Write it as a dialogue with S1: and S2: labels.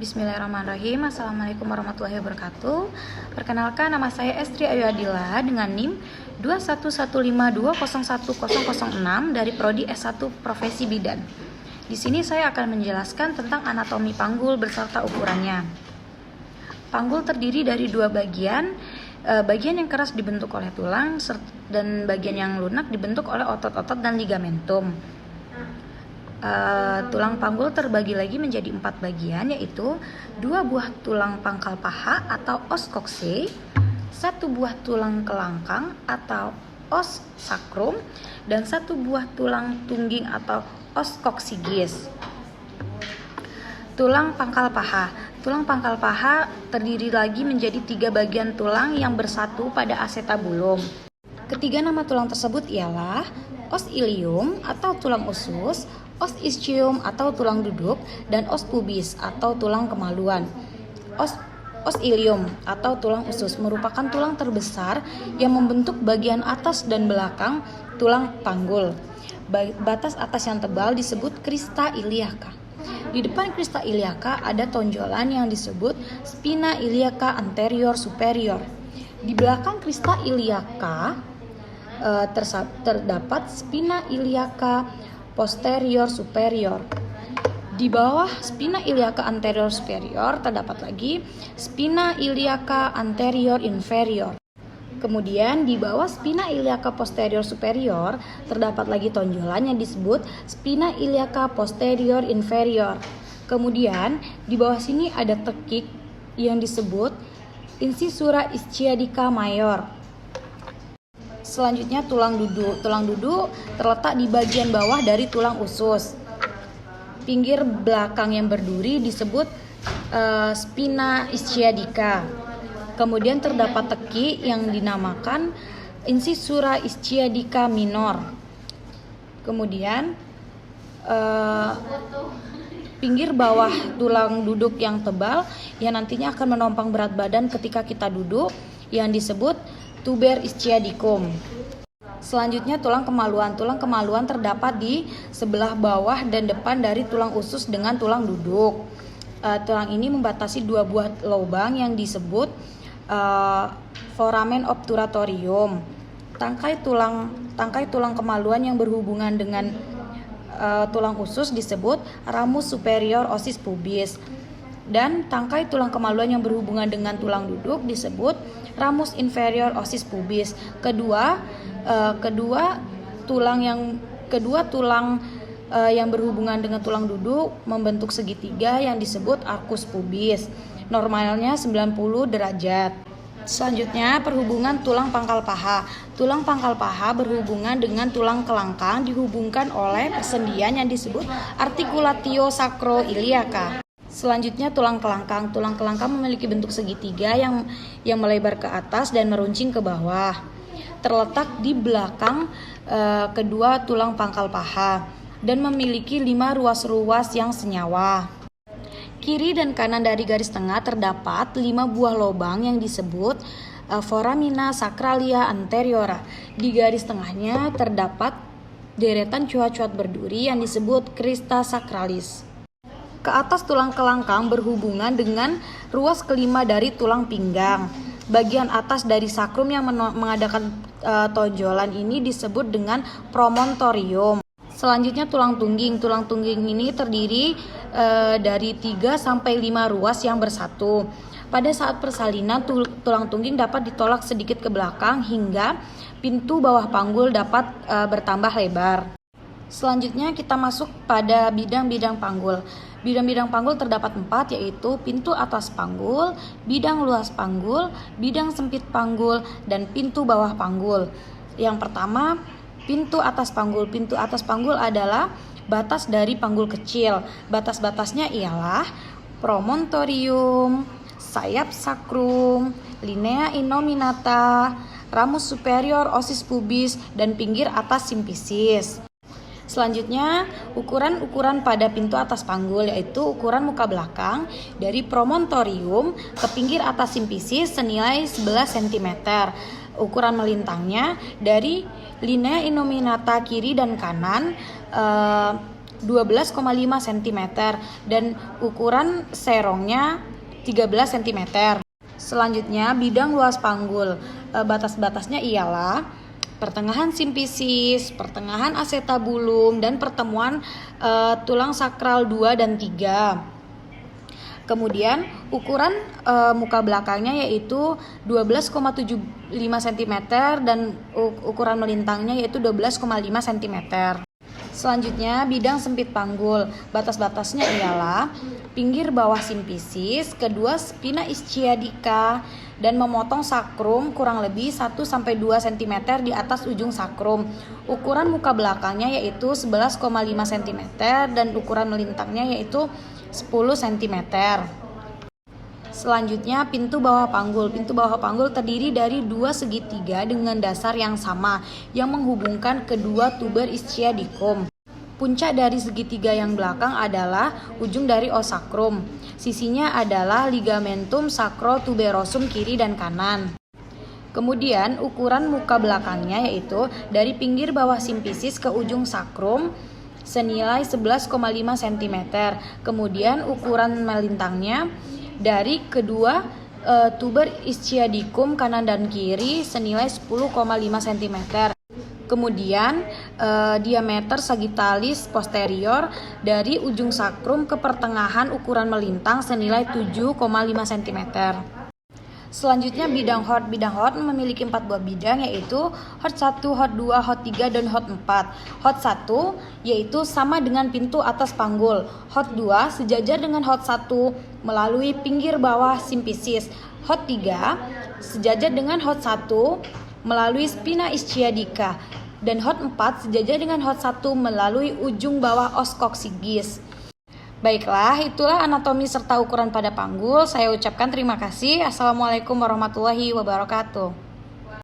S1: Bismillahirrahmanirrahim. Assalamualaikum warahmatullahi wabarakatuh. Perkenalkan, nama saya Estri Ayu Adila dengan NIM 2115201006 dari Prodi S1 Profesi Bidan. Di sini saya akan menjelaskan tentang anatomi panggul beserta ukurannya. Panggul terdiri dari dua bagian. Bagian yang keras dibentuk oleh tulang dan bagian yang lunak dibentuk oleh otot-otot dan ligamentum. Tulang panggul terbagi lagi menjadi 4 bagian, yaitu 2 buah tulang pangkal paha atau os coxae, 1 buah tulang kelangkang atau os sacrum, dan 1 buah tulang tungging atau os coccygeus. Tulang pangkal paha. Tulang pangkal paha terdiri lagi menjadi 3 bagian tulang yang bersatu pada acetabulum. Ketiga nama tulang tersebut ialah os ilium atau tulang usus, os ischium atau tulang duduk, dan os pubis atau tulang kemaluan. Os ilium atau tulang usus merupakan tulang terbesar yang membentuk bagian atas dan belakang tulang panggul. Batas atas yang tebal disebut crista iliaca. Di depan crista iliaca ada tonjolan yang disebut spina iliaca anterior superior. Di belakang crista iliaca terdapat spina iliaca posterior superior. Di bawah spina iliaca anterior superior terdapat lagi spina iliaca anterior inferior. Kemudian di bawah spina iliaca posterior superior terdapat lagi tonjolan yang disebut spina iliaca posterior inferior. Kemudian di bawah sini ada tekik yang disebut incisura ischiadica major. Selanjutnya tulang duduk. Tulang duduk terletak di bagian bawah dari tulang usus. Pinggir belakang yang berduri disebut spina ischiadica. Kemudian terdapat teki yang dinamakan incisura ischiadica minor. Kemudian pinggir bawah tulang duduk yang tebal yang nantinya akan menopang berat badan ketika kita duduk yang disebut tuber ischiadicum. Selanjutnya tulang kemaluan. Tulang kemaluan terdapat di sebelah bawah dan depan dari tulang usus dengan tulang duduk. Tulang ini membatasi 2 buah lubang yang disebut foramen obturatorium. Tangkai tulang kemaluan yang berhubungan dengan tulang usus disebut ramus superior ossis pubis. Dan tangkai tulang kemaluan yang berhubungan dengan tulang duduk disebut ramus inferior ossis pubis. Kedua tulang yang berhubungan dengan tulang duduk membentuk segitiga yang disebut arcus pubis. Normalnya 90 derajat. Selanjutnya perhubungan tulang pangkal paha. Tulang pangkal paha berhubungan dengan tulang kelangkang dihubungkan oleh persendian yang disebut articulatio sacroiliaca. Selanjutnya tulang kelangkang. Tulang kelangkang memiliki bentuk segitiga yang melebar ke atas dan meruncing ke bawah. Terletak di belakang kedua tulang pangkal paha dan memiliki 5 ruas-ruas yang senyawa. Kiri dan kanan dari garis tengah terdapat 5 buah lubang yang disebut foramina sacralia anteriora. Di garis tengahnya terdapat deretan cuat-cuat berduri yang disebut crista sacralis. Ke atas tulang kelangkang berhubungan dengan ruas kelima dari tulang pinggang. Bagian atas dari sakrum yang mengadakan tonjolan ini disebut dengan promontorium. Selanjutnya tulang tungging. Tulang tungging ini terdiri dari 3 sampai 5 ruas yang bersatu. Pada saat persalinan tulang tungging dapat ditolak sedikit ke belakang hingga pintu bawah panggul dapat bertambah lebar. Selanjutnya kita masuk pada bidang-bidang panggul. Bidang-bidang panggul terdapat 4, yaitu pintu atas panggul, bidang luas panggul, bidang sempit panggul, dan pintu bawah panggul. Yang pertama, pintu atas panggul. Pintu atas panggul adalah batas dari panggul kecil. Batas-batasnya ialah promontorium, sayap sacrum, linea innominata, ramus superior ossis pubis, dan pinggir atas simpisis. Selanjutnya, ukuran-ukuran pada pintu atas panggul yaitu ukuran muka belakang dari promontorium ke pinggir atas simpisis senilai 11 cm. Ukuran melintangnya dari linea innominata kiri dan kanan 12,5 cm dan ukuran serongnya 13 cm. Selanjutnya, bidang luas panggul. Batas-batasnya ialah pertengahan simpisis, pertengahan acetabulum, dan pertemuan tulang sakral 2 dan 3. Kemudian ukuran muka belakangnya yaitu 12,75 cm dan ukuran melintangnya yaitu 12,5 cm. Selanjutnya, bidang sempit panggul. Batas-batasnya ialah pinggir bawah simpisis, kedua spina ischiadica, dan memotong sakrum kurang lebih 1-2 cm di atas ujung sakrum. Ukuran muka belakangnya yaitu 11,5 cm dan ukuran melintangnya yaitu 10 cm. Selanjutnya, pintu bawah panggul. Pintu bawah panggul terdiri dari dua segitiga dengan dasar yang sama yang menghubungkan kedua tuber ischiadicum. Puncak dari segitiga yang belakang adalah ujung dari os sakrum. Sisinya adalah ligamentum sacrotuberosum kiri dan kanan. Kemudian, ukuran muka belakangnya yaitu dari pinggir bawah simpisis ke ujung sakrum senilai 11,5 cm. Kemudian ukuran melintangnya dari kedua tuber ischiadicum kanan dan kiri senilai 10,5 cm. Kemudian diameter sagittalis posterior dari ujung sakrum ke pertengahan ukuran melintang senilai 7,5 cm. Selanjutnya, bidang HOT. Bidang HOT memiliki 4 buah bidang yaitu HOT 1, HOT 2, HOT 3, dan HOT 4. HOT 1 yaitu sama dengan pintu atas panggul. HOT 2 sejajar dengan HOT 1 melalui pinggir bawah simpisis. HOT 3 sejajar dengan HOT 1 melalui spina ischiadica. Dan HOT 4 sejajar dengan HOT 1 melalui ujung bawah os coccygeus. Baiklah, itulah anatomi serta ukuran pada panggul. Saya ucapkan terima kasih. Assalamualaikum warahmatullahi wabarakatuh.